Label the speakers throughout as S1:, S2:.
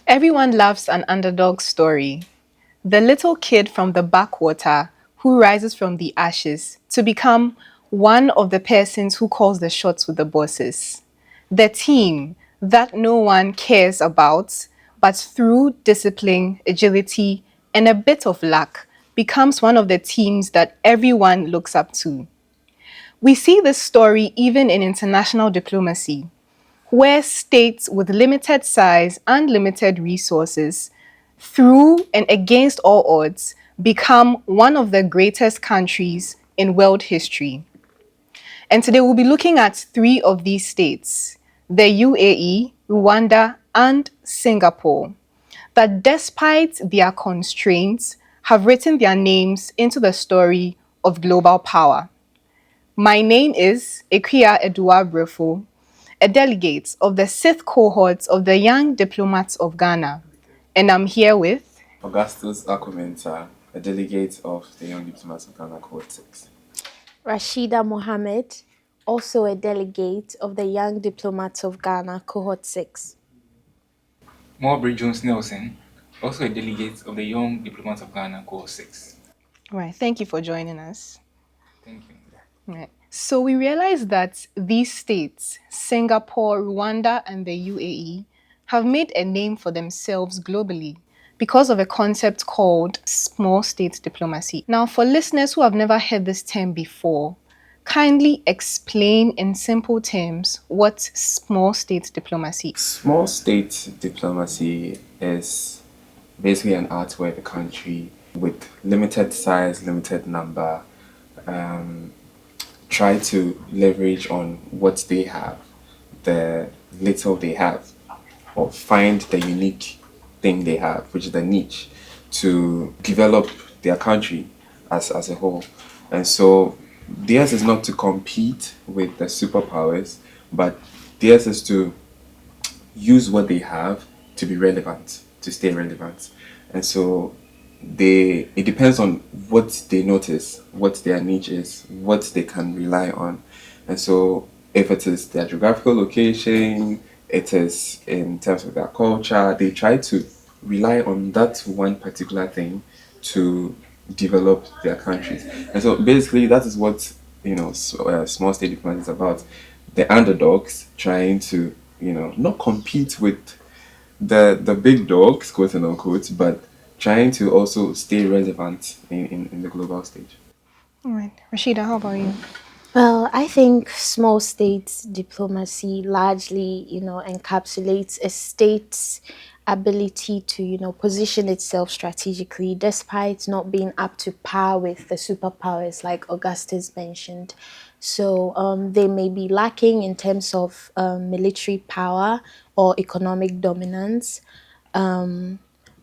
S1: Everyone loves an underdog story. The little kid from the backwater who rises from the ashes to become one of the persons who calls the shots with the bosses. The team that no one cares about, but through discipline, agility, and a bit of luck, becomes one of the teams that everyone looks up to. We see this story even in international diplomacy, where states with limited size and limited resources, through and against all odds, become one of the greatest countries in world history. And today we'll be looking at three of these states, the UAE, Rwanda, and Singapore, that despite their constraints, have written their names into the story of global power. My name is Akua Brifo, a delegate of the sixth cohort of the Young Diplomats of Ghana, and I'm here with
S2: Augustus Arko-Mensah, a delegate of the Young Diplomats of Ghana, Cohort 6.
S3: Rashida Mohammed, also a delegate of the Young Diplomats of Ghana, Cohort 6.
S4: Mowbray Jones-Nelson, also a delegate of the Young Diplomats of Ghana, Cohort 6.
S1: Right. Thank you for joining us.
S4: Thank you.
S1: Right. So we realized that these states, Singapore, Rwanda, and the UAE, have made a name for themselves globally because of a concept called small state diplomacy. Now, for listeners who have never heard this term before, kindly explain in simple terms what small state diplomacy is.
S2: Small state diplomacy is basically an art where the country with limited size, limited number, try to leverage on what they have, the little they have, or find the unique thing they have, which is the niche, to develop their country as a whole. And so theirs is not to compete with the superpowers, but theirs is to use what they have to be relevant, to stay relevant. And so it depends on what they notice, what their niche is, what they can rely on. And so if it is their geographical location, it is in terms of their culture, they try to rely on that one particular thing to develop their countries. And so basically that is what small state diplomacy is about. The underdogs trying to not compete with the big dogs, quote and unquote, but trying to also stay relevant in the global stage.
S1: All right. Rashida, how about you?
S3: Well, I think small state diplomacy largely, encapsulates a state's ability to, position itself strategically despite not being up to par with the superpowers like Augustus mentioned. So they may be lacking in terms of military power or economic dominance.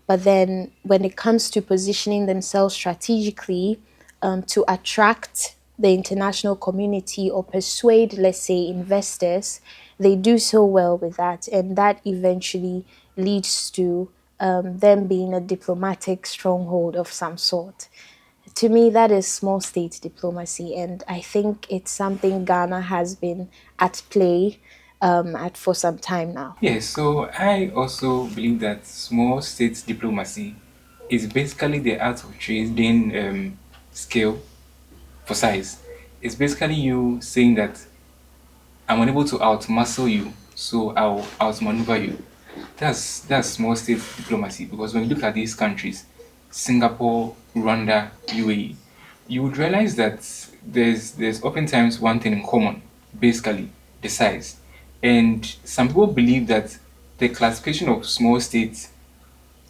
S3: But then when it comes to positioning themselves strategically to attract the international community or persuade, let's say, investors, they do so well with that. And that eventually leads to them being a diplomatic stronghold of some sort. To me, that is small state diplomacy. And I think it's something Ghana has been at play for some time now.
S4: Yes, so I also believe that small state diplomacy is basically the art of trading scale for size. It's basically you saying that I'm unable to outmuscle you, so I'll outmaneuver you. That's small state diplomacy, because when you look at these countries, Singapore, Rwanda, UAE, you would realize that there's oftentimes one thing in common, basically the size. And some people believe that the classification of small states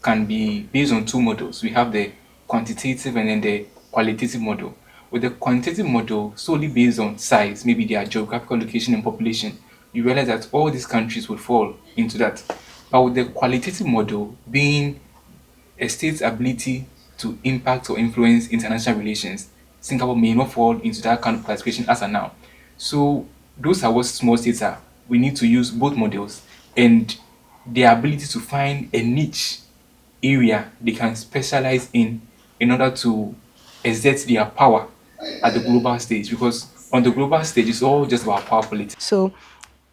S4: can be based on two models. We have the quantitative and then the qualitative model. With the quantitative model, solely based on size, maybe their geographical location and population, you realize that all these countries would fall into that. But with the qualitative model being a state's ability to impact or influence international relations, Singapore may not fall into that kind of classification as of now. So those are what small states are. We need to use both models and their ability to find a niche area they can specialize in order to exert their power at the global stage, because on the global stage it's all just about power politics.
S1: So,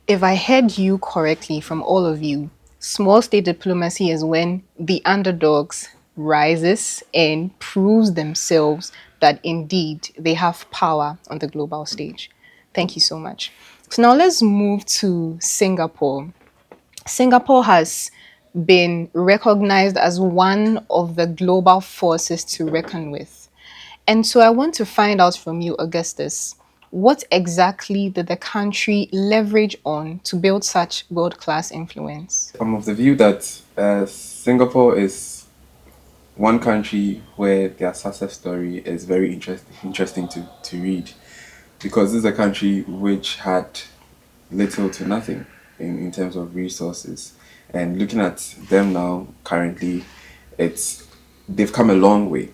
S1: if I heard you correctly from all of you, Small state diplomacy is when the underdogs rises and proves themselves that indeed they have power on the global stage. Thank you so much. So now let's move to Singapore. Singapore has been recognized as one of the global forces to reckon with. And so I want to find out from you, Augustus, what exactly did the country leverage on to build such world class influence?
S2: I'm of the view that Singapore is one country where their success story is very interesting to read, because this is a country which had little to nothing in terms of resources. And looking at them now, currently, it's they've come a long way.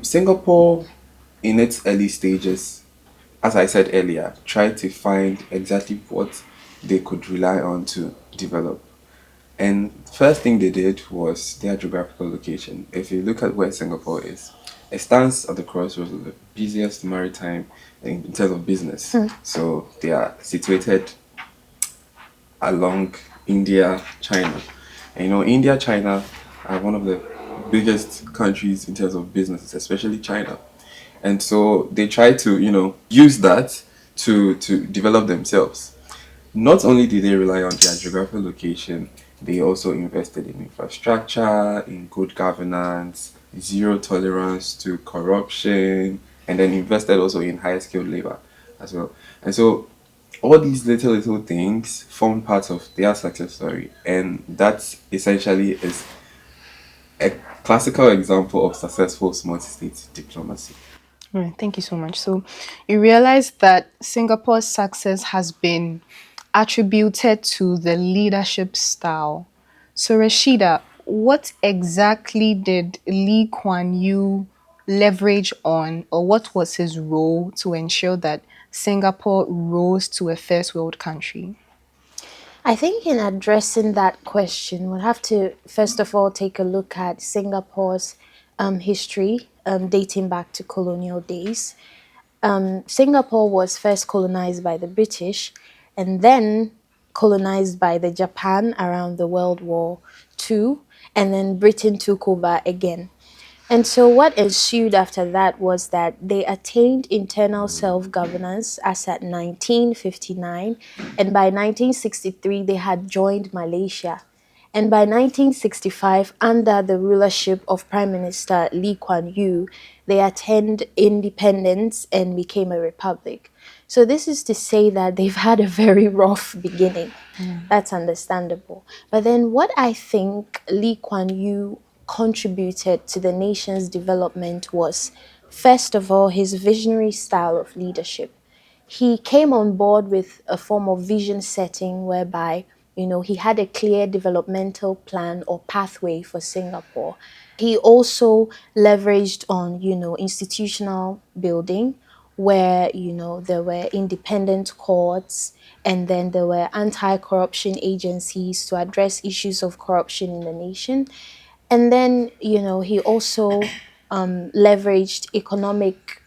S2: Singapore, in its early stages, as I said earlier, tried to find exactly what they could rely on to develop. And first thing they did was their geographical location. If you look at where Singapore is, it stands at the crossroads of the busiest maritime in terms of business. So they are situated along India, China. And India, China are one of the biggest countries in terms of businesses, especially China. And so they try to, use that to develop themselves. Not only did they rely on their geographical location, they also invested in infrastructure, in good governance, zero tolerance to corruption, and then invested also in high skilled labor as well. And so all these little things form part of their success story, and that essentially is a classical example of successful multi-state diplomacy.
S1: All right, thank you so much. So you realize that Singapore's success has been attributed to the leadership style. So Rashida, what exactly did Lee Kuan Yew leverage on, or what was his role to ensure that Singapore rose to a first world country?
S3: I think in addressing that question, we'll have to first of all take a look at Singapore's history dating back to colonial days. Singapore was first colonized by the British and then colonized by the Japan around the World War II, and then Britain took over again. And so, what ensued after that was that they attained internal self governance as at 1959, and by 1963, they had joined Malaysia. And by 1965, under the rulership of Prime Minister Lee Kuan Yew, they attained independence and became a republic. So, this is to say that they've had a very rough beginning. That's understandable. But then, what I think Lee Kuan Yew contributed to the nation's development was, first of all, his visionary style of leadership. He came on board with a form of vision setting whereby, he had a clear developmental plan or pathway for Singapore. He also leveraged on, institutional building where, there were independent courts, and then there were anti-corruption agencies to address issues of corruption in the nation. And then, he also leveraged economic,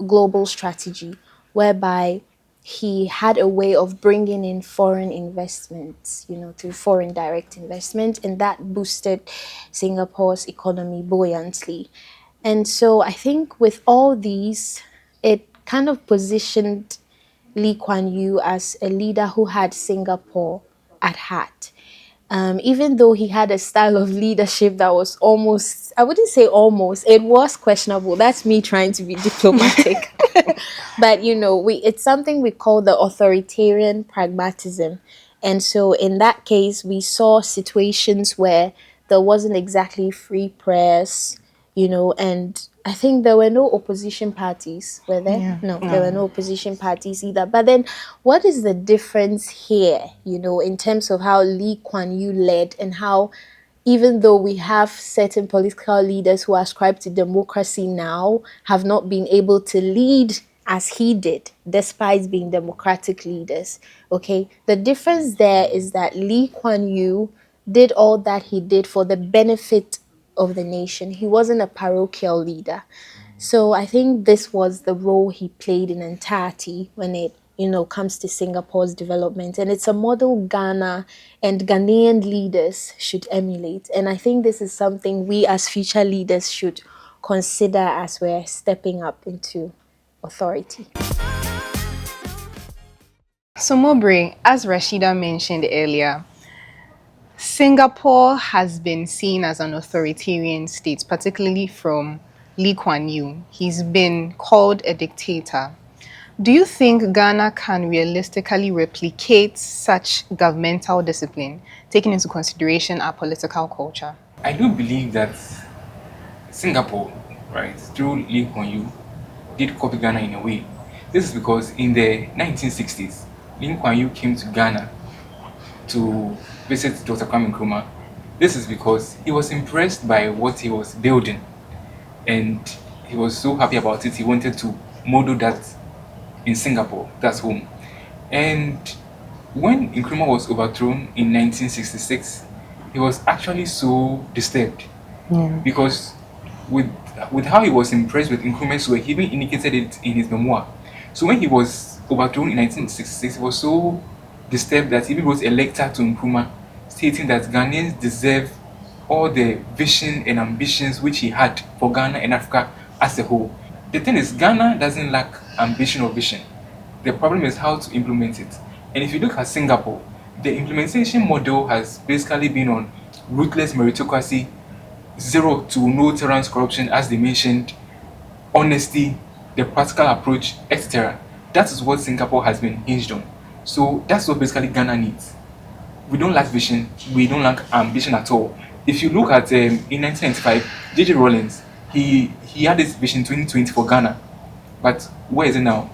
S3: global strategy, whereby he had a way of bringing in foreign investments, through foreign direct investment, and that boosted Singapore's economy buoyantly. And so I think with all these, it kind of positioned Lee Kuan Yew as a leader who had Singapore at heart. Even though he had a style of leadership that was almost, I wouldn't say almost, it was questionable. That's me trying to be diplomatic. But, it's something we call the authoritarian pragmatism. And so in that case, we saw situations where there wasn't exactly free press, and I think there were no opposition parties, were there?
S1: Yeah.
S3: No, there were no opposition parties either. But then what is the difference here, in terms of how Lee Kuan Yew led, and how, even though we have certain political leaders who ascribe to democracy now, have not been able to lead as he did, despite being democratic leaders. Okay, the difference there is that Lee Kuan Yew did all that he did for the benefit of the nation. He wasn't a parochial leader. So I think this was the role he played in entirety when it, comes to Singapore's development. And it's a model Ghana and Ghanaian leaders should emulate. And I think this is something we as future leaders should consider as we're stepping up into authority.
S1: So, Mowbray, as Rashida mentioned earlier, Singapore has been seen as an authoritarian state, particularly from Lee Kuan Yew. He's been called a dictator. Do you think Ghana can realistically replicate such governmental discipline, taking into consideration our political culture?
S4: I do believe that Singapore, right, through Lee Kuan Yew, did copy Ghana in a way. This is because in the 1960s, Lee Kuan Yew came to Ghana to visit Dr. Kwame Nkrumah. This is because he was impressed by what he was building, and he was so happy about it. He wanted to model that in Singapore, that's home. And when Nkrumah was overthrown in 1966, he was actually so disturbed because with how he was impressed with Nkrumah's work, he even indicated it in his memoir. So when he was overthrown in 1966, he was so disturbed that he even wrote a letter to Nkrumah stating that Ghanaians deserve all the vision and ambitions which he had for Ghana and Africa as a whole. The thing is, Ghana doesn't lack ambition or vision. The problem is how to implement it. And if you look at Singapore, the implementation model has basically been on ruthless meritocracy, zero to no tolerance corruption, as they mentioned, honesty, the practical approach, etc. That is what Singapore has been hinged on. So that's what basically Ghana needs. We don't lack vision, we don't lack ambition at all. If you look at in 1995, J.J. Rawlings, he had this vision 2020 for Ghana, but where is it now?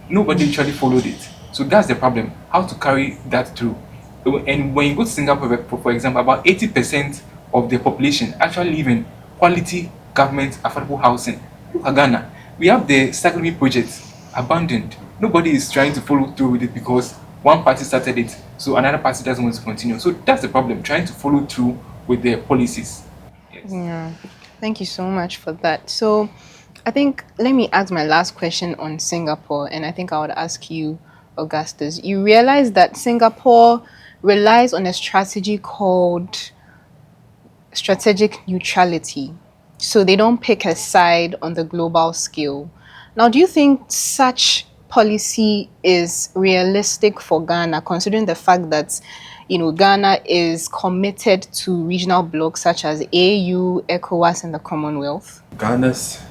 S4: Nobody actually followed it. So that's the problem, how to carry that through. And when you go to Singapore, for example, about 80% of the population actually live in quality government affordable housing. Look at Ghana. We have the Sagami project abandoned. Nobody is trying to follow through with it because one party started it, so another party doesn't want to continue. So that's the problem, trying to follow through with their policies. Yes.
S1: Yeah, thank you so much for that. So, I think let me ask my last question on Singapore, and I think I would ask you, Augustus. You realize that Singapore relies on a strategy called strategic neutrality. So they don't pick a side on the global scale. Now, do you think such policy is realistic for Ghana, considering the fact that Ghana is committed to regional blocs such as AU, ECOWAS, and the Commonwealth?
S2: Ghana's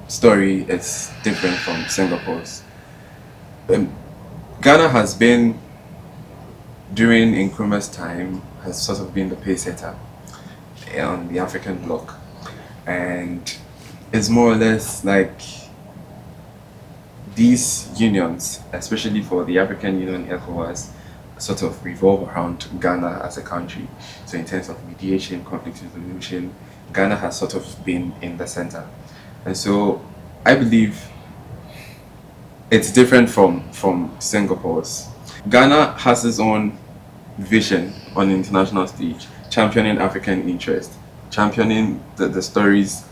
S2: story is different from Singapore's. Ghana has been, during Nkrumah's time, has sort of been the pace setter on the African bloc, and it's more or less like these unions, especially for the African Union, ECOWAS, sort of revolve around Ghana as a country. So in terms of mediation, conflict resolution, Ghana has sort of been in the center. And so I believe it's different from Singapore's. Ghana has its own vision on the international stage, championing African interest, championing the stories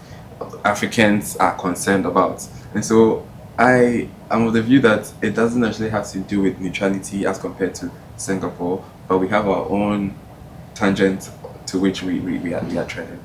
S2: Africans are concerned about. And so I am of the view that it doesn't actually have to do with neutrality as compared to Singapore, but we have our own tangent to which we are treading.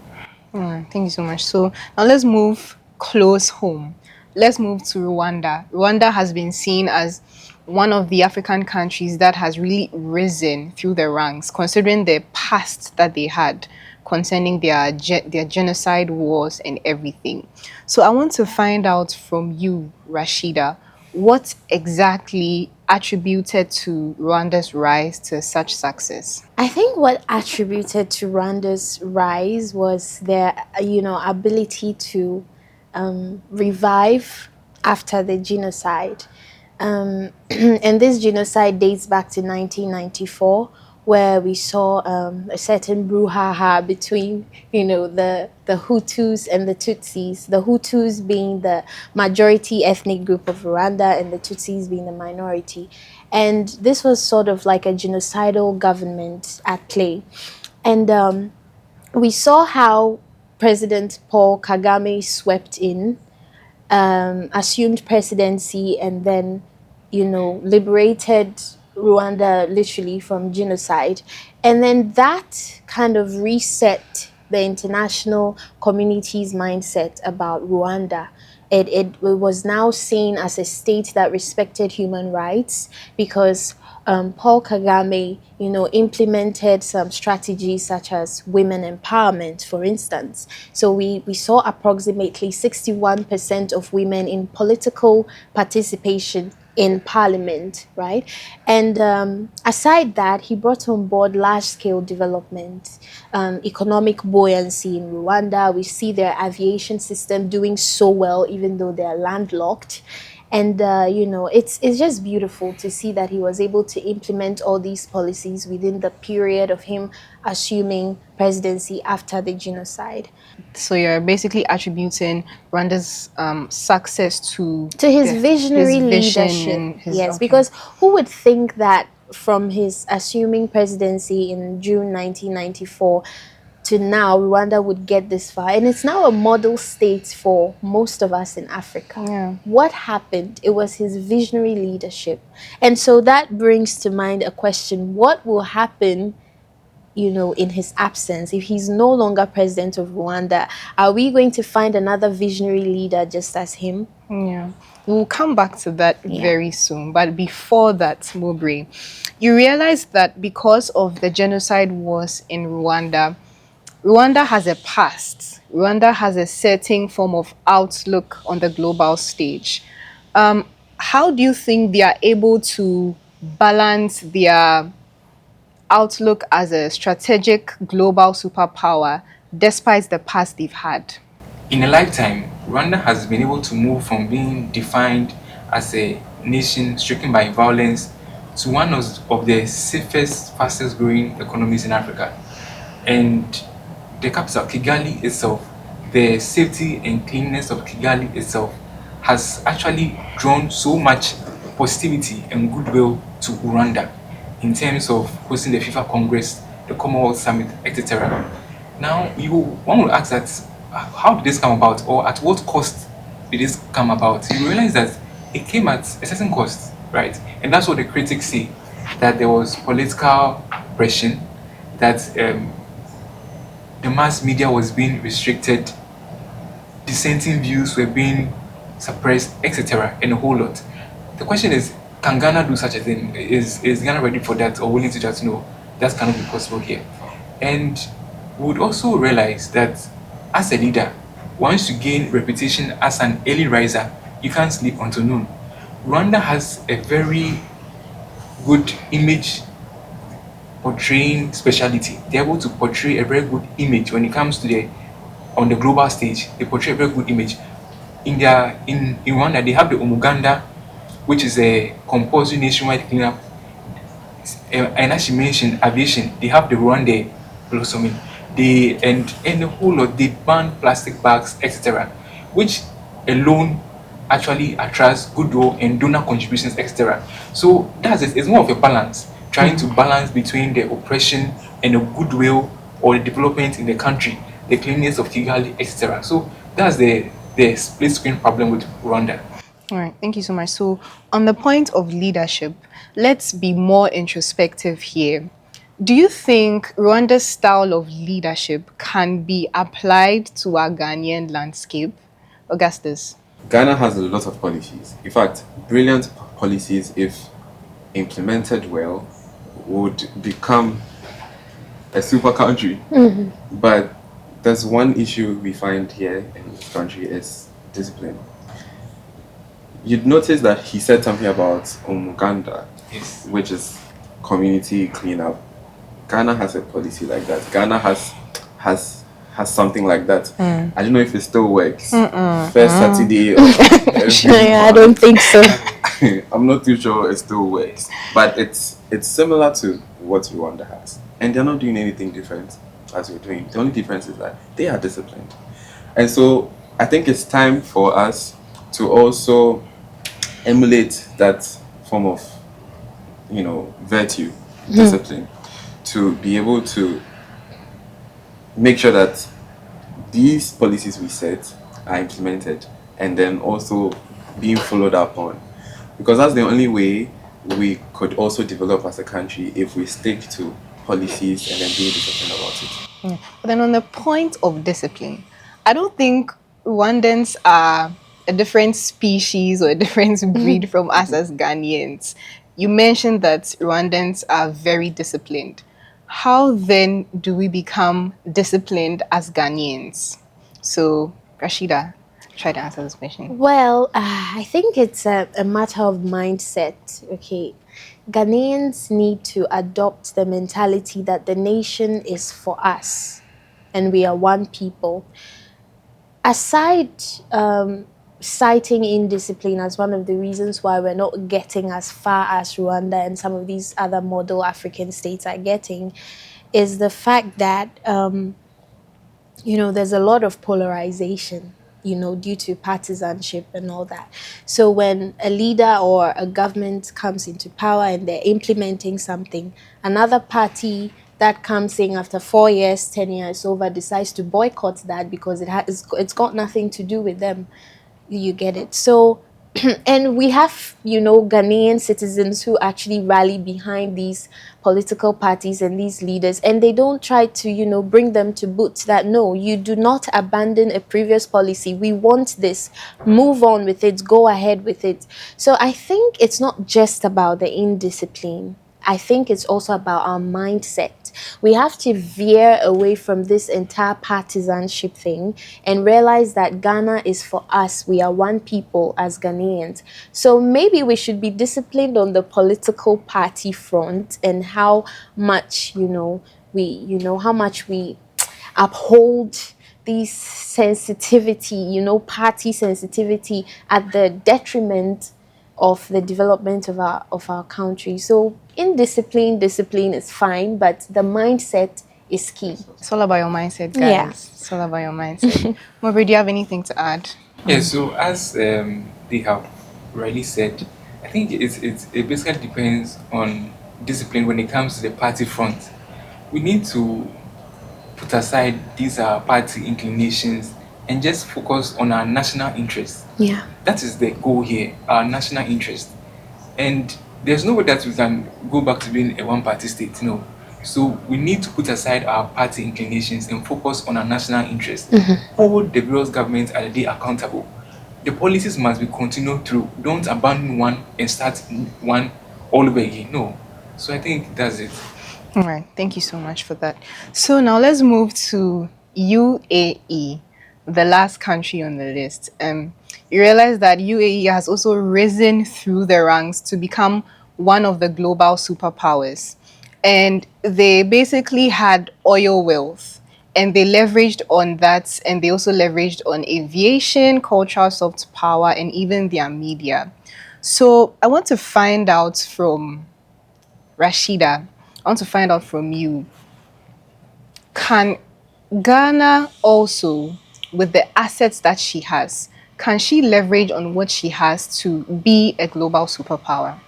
S1: Thank you so much. So now let's move close home. Let's move to Rwanda. Rwanda has been seen as one of the African countries that has really risen through the ranks, considering the past that they had concerning their genocide wars and everything. So I want to find out from you, Rashida, what exactly attributed to Rwanda's rise to such success?
S3: I think what attributed to Rwanda's rise was their, ability to revive after the genocide. And this genocide dates back to 1994, where we saw a certain brouhaha between, the Hutus and the Tutsis. The Hutus being the majority ethnic group of Rwanda and the Tutsis being the minority. And this was sort of like a genocidal government at play. And we saw how President Paul Kagame swept in, assumed presidency, and then liberated Rwanda literally from genocide. And then that kind of reset the international community's mindset about Rwanda. It was now seen as a state that respected human rights because Paul Kagame, implemented some strategies such as women empowerment, for instance. So we saw approximately 61% of women in political participation in parliament, right? And aside that, he brought on board large-scale development, economic buoyancy in Rwanda. We see their aviation system doing so well, even though they're landlocked. And it's just beautiful to see that he was able to implement all these policies within the period of him assuming presidency after the genocide.
S1: So you're basically attributing Rwanda's success
S3: To his
S1: his
S3: visionary
S1: vision
S3: leadership,
S1: and his
S3: yes,
S1: okay.
S3: because who would think that from his assuming presidency in June 1994 to now, Rwanda would get this far. And it's now a model state for most of us in Africa.
S1: Yeah.
S3: What happened? It was his visionary leadership. And so that brings to mind a question: what will happen, in his absence, if he's no longer president of Rwanda? Are we going to find another visionary leader just as him?
S1: Yeah. We'll come back to that
S3: Yeah.
S1: very soon. But before that, Mowbray, you realize that because of the genocide wars in Rwanda, Rwanda has a past. Rwanda has a certain form of outlook on the global stage. How do you think they are able to balance their outlook as a strategic global superpower despite the past they've had?
S4: In a lifetime, Rwanda has been able to move from being defined as a nation stricken by violence to one of the safest, fastest growing economies in Africa. And the capital, Kigali itself, the safety and cleanliness of Kigali itself has actually drawn so much positivity and goodwill to Rwanda in terms of hosting the FIFA Congress, the Commonwealth Summit, etc. Now, one will ask that how did this come about, or at what cost did this come about? You realize that it came at a certain cost, right? And that's what the critics say, that there was political pressure, that the mass media was being restricted, dissenting views were being suppressed, etc., and a whole lot. The question is, can Ghana do such a thing? Is Ghana ready for that or willing to just know that cannot be possible here? And we would also realize that as a leader, once you gain reputation as an early riser, you can't sleep until noon. Rwanda has a very good image portraying speciality. They're able to portray a very good image when it comes to on the global stage. They portray a very good image. In Rwanda, they have the Umuganda, which is a compulsory nationwide cleanup. And as you mentioned, aviation, they have the Rwanda blossoming. And a whole lot, they ban plastic bags, etc., which alone actually attracts goodwill and donor contributions, etc. So that's it. It's more of a balance, trying to balance between the oppression and the goodwill or the development in the country, the cleanliness of Kigali, etc. So that's the split screen problem with Rwanda.
S1: All right, thank you so much. So, on the point of leadership, let's be more introspective here. Do you think Rwanda's style of leadership can be applied to our Ghanaian landscape? Augustus.
S2: Ghana has a lot of policies. In fact, brilliant policies, if implemented well, would become a super country. But there's one issue we find here in this country is discipline. You'd notice that he said something about Umuganda,
S4: Yes.
S2: which is community cleanup. Ghana has a policy like that. Ghana has something like that. I don't know if it still works. First Saturday of every
S3: I don't think so.
S2: I'm not too sure it still works, but it's similar to what Rwanda has, and they're not doing anything different as we're doing. The only difference is that they are disciplined, and so I think it's time for us to also emulate that form of, virtue, discipline, to be able to make sure that these policies we set are implemented and then also being followed up on. because that's the only way we could also develop as a country if we stick to policies and then be disciplined about it.
S1: Yeah. But then on the point of discipline, I don't think Rwandans are a different species or a different breed from us as Ghanaians. You mentioned that Rwandans are very disciplined. How then do we become disciplined as Ghanaians? So, Rashida, try to answer this question.
S3: Well, I think it's a matter of mindset. Okay. Ghanaians need to adopt the mentality that the nation is for us and we are one people. Aside citing indiscipline as one of the reasons why we're not getting as far as Rwanda and some of these other model African states are getting, is the fact that there's a lot of polarization, due to partisanship and all that. So when a leader or a government comes into power and they're implementing something, another party that comes in after 4 years, 10 years over decides to boycott that because it's got nothing to do with them. You get it? So, and we have, Ghanaian citizens who actually rally behind these political parties and these leaders, and they don't try to, bring them to boot that, no, you do not abandon a previous policy. We want this. Move on with it. Go ahead with it. So I think it's not just about the indiscipline. I think it's also about our mindset. We have to veer away from this entire partisanship thing and realize that Ghana is for us. We are one people as Ghanaians. So maybe we should be disciplined on the political party front and how much, we uphold these sensitivity, party sensitivity at the detriment of the development of our country. So discipline is fine, but the mindset is key.
S1: It's all about your mindset, guys.
S3: Yeah.
S1: It's all about your mindset. Mowbray, do you have anything to add?
S4: Yeah, so as they have rightly said, I think it basically depends on discipline when it comes to the party front. We need to put aside these party inclinations and just focus on our national interest.
S3: Yeah.
S4: That is the goal here, our national interest. And there's no way that we can go back to being a one-party state, no. So we need to put aside our party inclinations and focus on our national interest. Hold the various governments at the day accountable. The policies must be continued through. Don't abandon one and start one all over again. No. So I think that's it.
S1: All right. Thank you so much for that. So now let's move to UAE, the last country on the list. You realize that UAE has also risen through the ranks to become one of the global superpowers. And they basically had oil wealth, and they leveraged on that, and they also leveraged on aviation, cultural soft power, and even their media. So I want to find out from Rashida, I want to find out from you, can Ghana also, with the assets that she has, can she leverage on what she has to be a global superpower?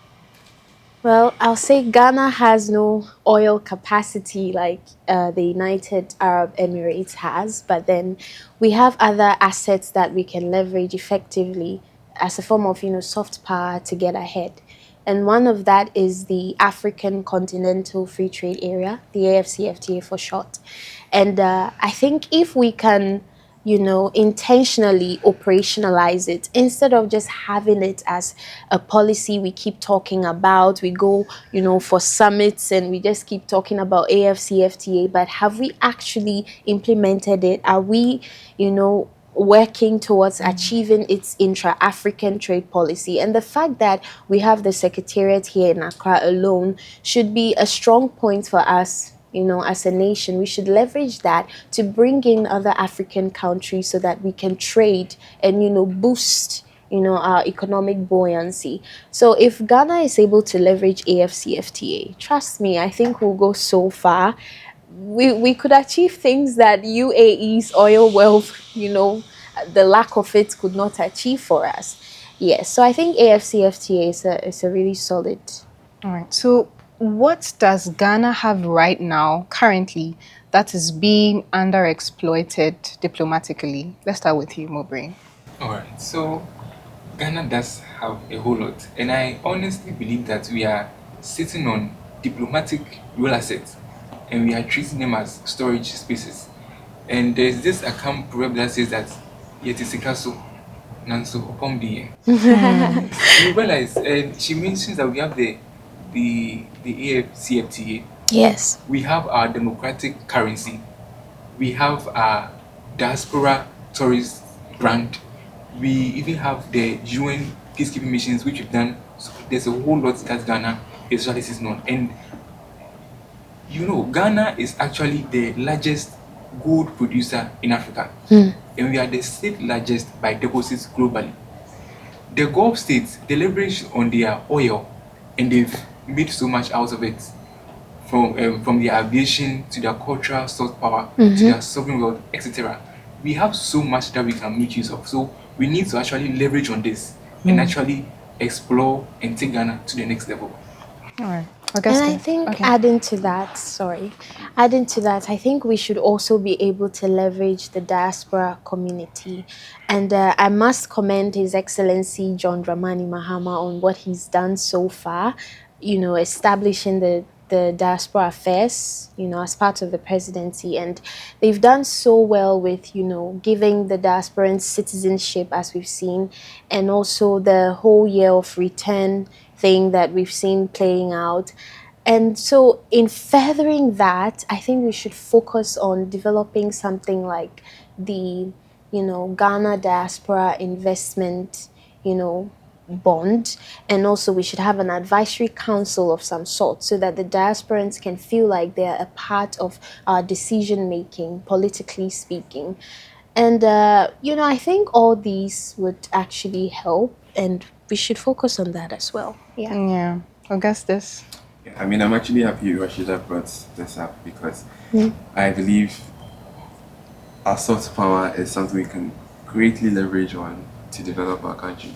S3: Well, I'll say Ghana has no oil capacity like the United Arab Emirates has, but then we have other assets that we can leverage effectively as a form of, soft power to get ahead. And one of that is the African Continental Free Trade Area, the AFCFTA for short. And I think if we can intentionally operationalize it instead of just having it as a policy we keep talking about. We go, for summits and we just keep talking about AFCFTA, but have we actually implemented it? Are we, working towards achieving its intra-African trade policy? And the fact that we have the Secretariat here in Accra alone should be a strong point for us. As a nation, we should leverage that to bring in other African countries so that we can trade and, boost, our economic buoyancy. So if Ghana is able to leverage AFCFTA, trust me, I think we'll go so far. We could achieve things that UAE's oil wealth, the lack of it could not achieve for us. Yes, so I think AFCFTA is a really solid.
S1: All right. So what does Ghana have right now, currently, that is being underexploited diplomatically? Let's start with you, Mowbray.
S4: All right. So Ghana does have a whole lot, and I honestly believe that we are sitting on diplomatic real assets, and we are treating them as storage spaces. And there's this account proverb that says that yet is nanso upon the you realize, and she mentions that we have the AFCFTA,
S3: Yes.
S4: we have our democratic currency, we have our diaspora tourist grant, we even have the UN peacekeeping missions which we've done. So there's a whole lot that Ghana is really is known. And you know, Ghana is actually the largest gold producer in Africa. And we are the sixth largest by deposits globally. The Gulf states, they leverage on their oil and they've made so much out of it. From their aviation to their cultural soft power to their sovereign wealth, etc. We have so much that we can make use of. So we need to actually leverage on this and actually explore and take Ghana to the next level.
S1: All right.
S3: And I
S1: Augustine.
S3: think
S1: Okay.
S3: adding to that, I think we should also be able to leverage the diaspora community. And I must commend His Excellency John Dramani Mahama on what he's done so far, establishing the diaspora affairs, as part of the presidency. And they've done so well with, giving the diasporans citizenship, as we've seen, and also the whole year of return thing that we've seen playing out. And so, in furthering that, I think we should focus on developing something like the, Ghana Diaspora Investment, bond. And also, we should have an advisory council of some sort so that the diasporans can feel like they're a part of our decision making, politically speaking. And, I think all these would actually help, and we should focus on that as well. Yeah.
S1: Yeah. Augustus.
S2: Yeah, I mean, I'm actually happy Rashida brought this up because I believe our soft power is something we can greatly leverage on to develop our country.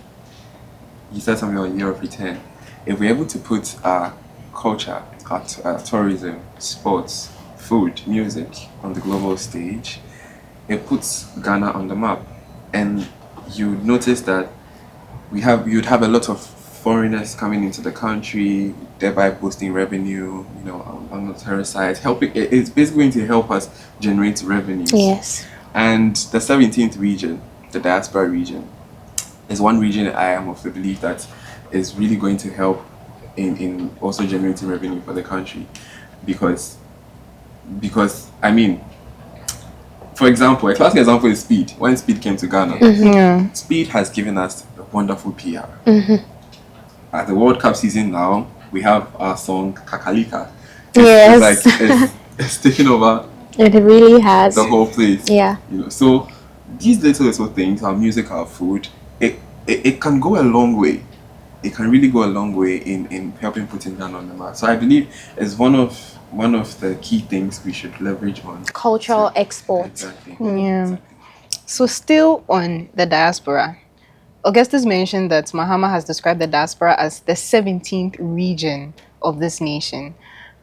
S2: You said something on year of return. If we're able to put our culture, our tourism, sports, food, music on the global stage, it puts Ghana on the map. And you notice that you'd have a lot of foreigners coming into the country, thereby boosting revenue, on the tourist side. It's basically going to help us generate revenues.
S3: Yes.
S2: And the 17th region, the diaspora region, is one region I am of the belief that is really going to help in also generating revenue for the country. Because I mean, for example, a classic example is Speed. When Speed came to Ghana,
S1: Yeah.
S2: Speed has given us a wonderful PR. At the World Cup season now, we have our song Kakalika.
S3: Yes.
S2: It's taking over
S3: It really has.
S2: the whole place.
S3: Yeah.
S2: So these little things, our music, our food, it can go a long way. It can really go a long way in helping putting Ghana on the map. So I believe it's one of the key things we should leverage on.
S3: Cultural export.
S2: Exactly.
S1: Yeah.
S2: Exactly.
S1: So still on the diaspora, Augustus mentioned that Mahama has described the diaspora as the 17th region of this nation.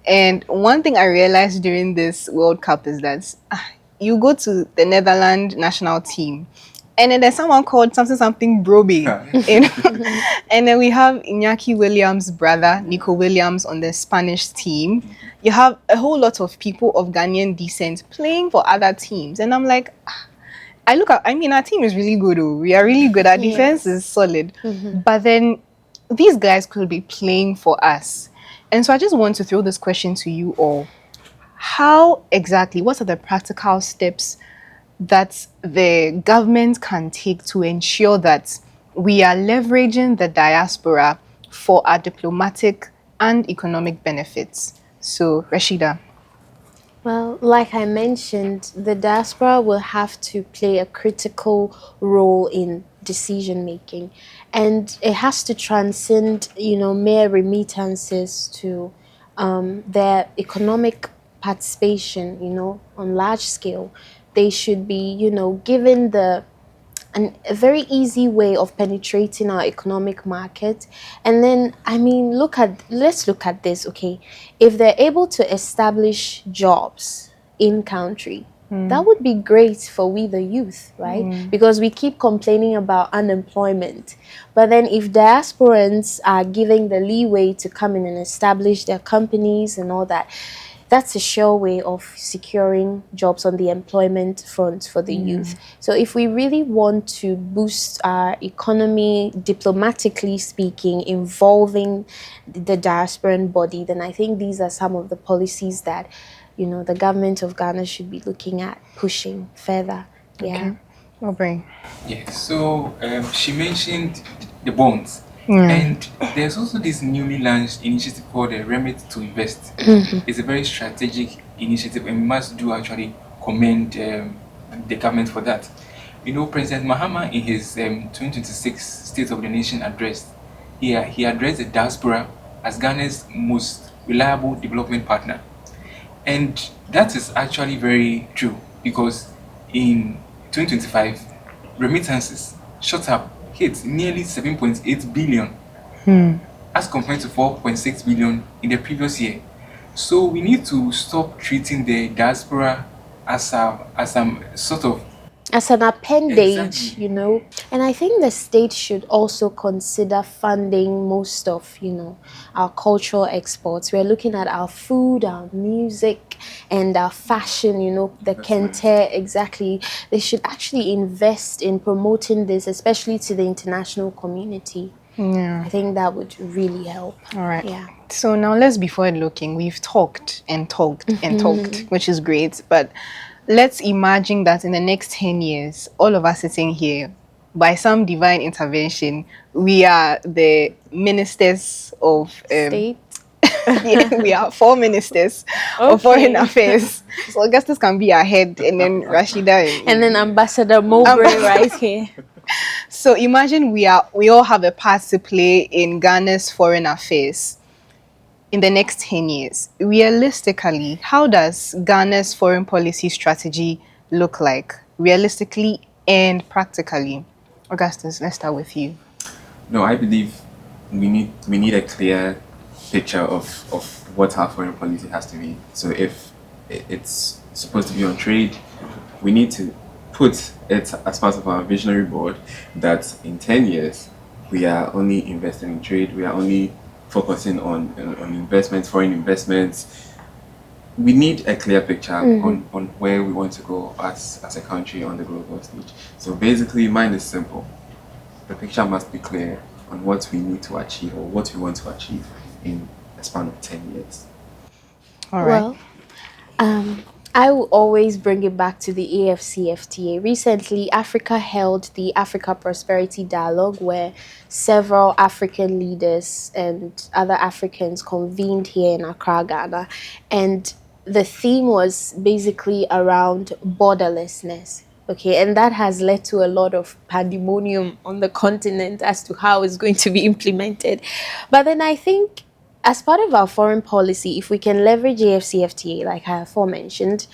S1: And one thing I realized during this World Cup is that you go to the Netherlands national team, and then there's someone called something Broby. And then we have Iñaki Williams' brother, Nico Williams, on the Spanish team. You have a whole lot of people of Ghanaian descent playing for other teams. And I'm like, our team is really good. We are really good. Our defense is solid. But then these guys could be playing for us. And so I just want to throw this question to you all. What are the practical steps that the government can take to ensure that we are leveraging the diaspora for our diplomatic and economic benefits? So, Rashida.
S3: Well, like I mentioned, the diaspora will have to play a critical role in decision making, and it has to transcend, mere remittances to their economic participation, on large scale. They should be, given a very easy way of penetrating our economic market. And then, let's look at this, okay? If they're able to establish jobs in country, That would be great for we the youth, right? Because we keep complaining about unemployment. But then if diasporans are giving the leeway to come in and establish their companies and all that, that's a sure way of securing jobs on the employment front for the youth. So if we really want to boost our economy, diplomatically speaking, involving the diasporan body, then I think these are some of the policies that, you know, the government of Ghana should be looking at pushing further. Yeah.
S1: Okay. Mowbray.
S4: Yeah, so she mentioned the bonds.
S1: Yeah.
S4: And there's also this newly launched initiative called the Remit to Invest. It's a very strategic initiative, and we must do actually commend the government for that. You know, President Mahama in his 2026 State of the Nation address, he addressed the diaspora as Ghana's most reliable development partner. And that is actually very true, because in 2025, remittances shot up, hit nearly 7.8 billion as compared to 4.6 billion in the previous year. So we need to stop treating the diaspora as a sort of
S3: as an appendage,
S4: Exactly.
S3: you know. And I think the state should also consider funding most of, you know, our cultural exports. We're looking at our food, our music, and our fashion, you know, the kente, exactly. They should actually invest in promoting this, especially to the international community.
S1: Yeah.
S3: I think that would really help.
S1: All right.
S3: Yeah.
S1: So now let's be forward looking. We've talked and talked and talked, which is great. But let's imagine that in the next 10 years, all of us sitting here, by some divine intervention, we are the ministers of
S3: State.
S1: yeah, we are 4 ministers of foreign affairs. So Augustus can be our head, and then Rashida
S3: And then Ambassador Mowbray right here.
S1: So imagine we all have a part to play in Ghana's foreign affairs in the next 10 years. Realistically, how does Ghana's foreign policy strategy look like? Realistically and practically. Augustus, let's start with you.
S2: No, I believe we need a clear picture of what our foreign policy has to be. So if it's supposed to be on trade, we need to put it as part of our visionary board that in 10 years we are only investing in trade, we are only focusing on investments, foreign investments. We need a clear picture on where we want to go as a country on the global stage. So basically, mine is simple. The picture must be clear on what we need to achieve or what we want to achieve in a span of 10 years.
S1: All right.
S3: Well, I will always bring it back to the AFCFTA. Recently, Africa held the Africa Prosperity Dialogue, where several African leaders and other Africans convened here in Accra, Ghana. And the theme was basically around borderlessness. Okay, and that has led to a lot of pandemonium on the continent as to how it's going to be implemented. But then I think as part of our foreign policy, if we can leverage AFCFTA, like I aforementioned,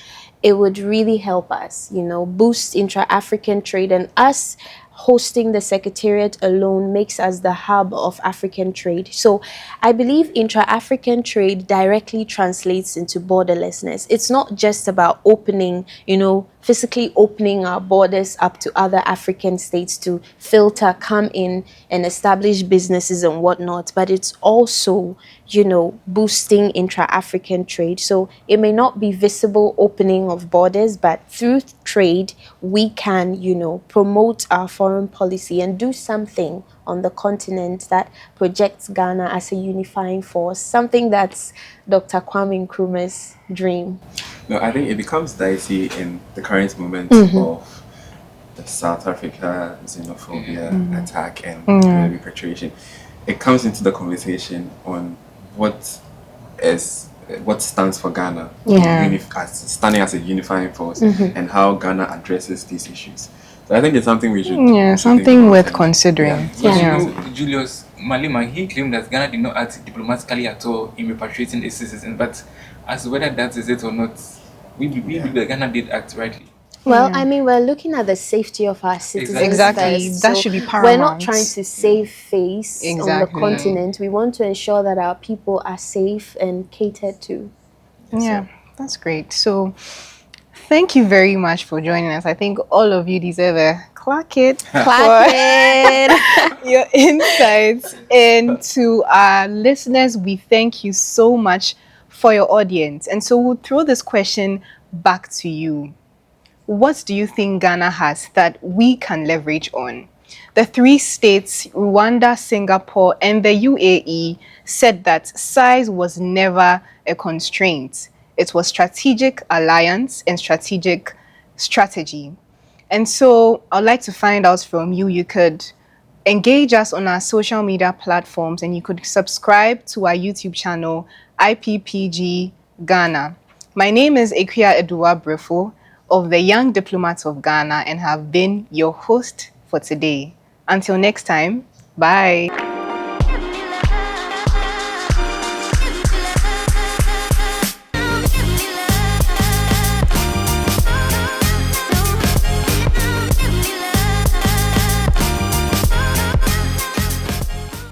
S3: it would really help us, you know, boost intra-African trade. And us hosting the Secretariat alone makes us the hub of African trade. So I believe intra-African trade directly translates into borderlessness. It's not just about opening, you know, physically opening our borders up to other African states to filter, come in and establish businesses and whatnot, but it's also, you know, boosting intra-African trade. So it may not be visible opening of borders, but through trade, we can, you know, promote our foreign policy and do something on the continent that projects Ghana as a unifying force, something that's Dr. Kwame Nkrumah's dream.
S2: No, I think it becomes dicey in the current moment of the South Africa xenophobia attack and the repatriation. It comes into the conversation on what stands for Ghana, standing as a unifying force, and how Ghana addresses these issues. So I think it's something we should
S1: something
S2: think about
S1: worth
S2: and-
S1: considering.
S4: But you know, Julius Malema, he claimed that Ghana did not act diplomatically at all in repatriating its citizens. But as to whether that is it or not, we believe that Ghana did act rightly.
S3: Well, I mean, we're looking at the safety of our citizens
S1: Exactly.
S3: first.
S1: That
S3: So
S1: should be
S3: we're
S1: paramount.
S3: not trying to save face on the
S1: Exactly.
S3: continent. We want to ensure that our people are safe and catered to.
S1: Yeah, that's great. So Thank you very much for joining us. I think all of you deserve a clack it
S3: Clack
S1: for
S3: it.
S1: your insights. And to our listeners, we thank you so much for your audience. And so we'll throw this question back to you. What do you think Ghana has that we can leverage on? The three states, Rwanda, Singapore, and the UAE, said that size was never a constraint. It was strategic alliance and strategic strategy. And so I'd like to find out from you. You could engage us on our social media platforms and you could subscribe to our YouTube channel, IPPG Ghana. My name is Akua Brifo of the Young Diplomats of Ghana and have been your host for today. Until next time, bye.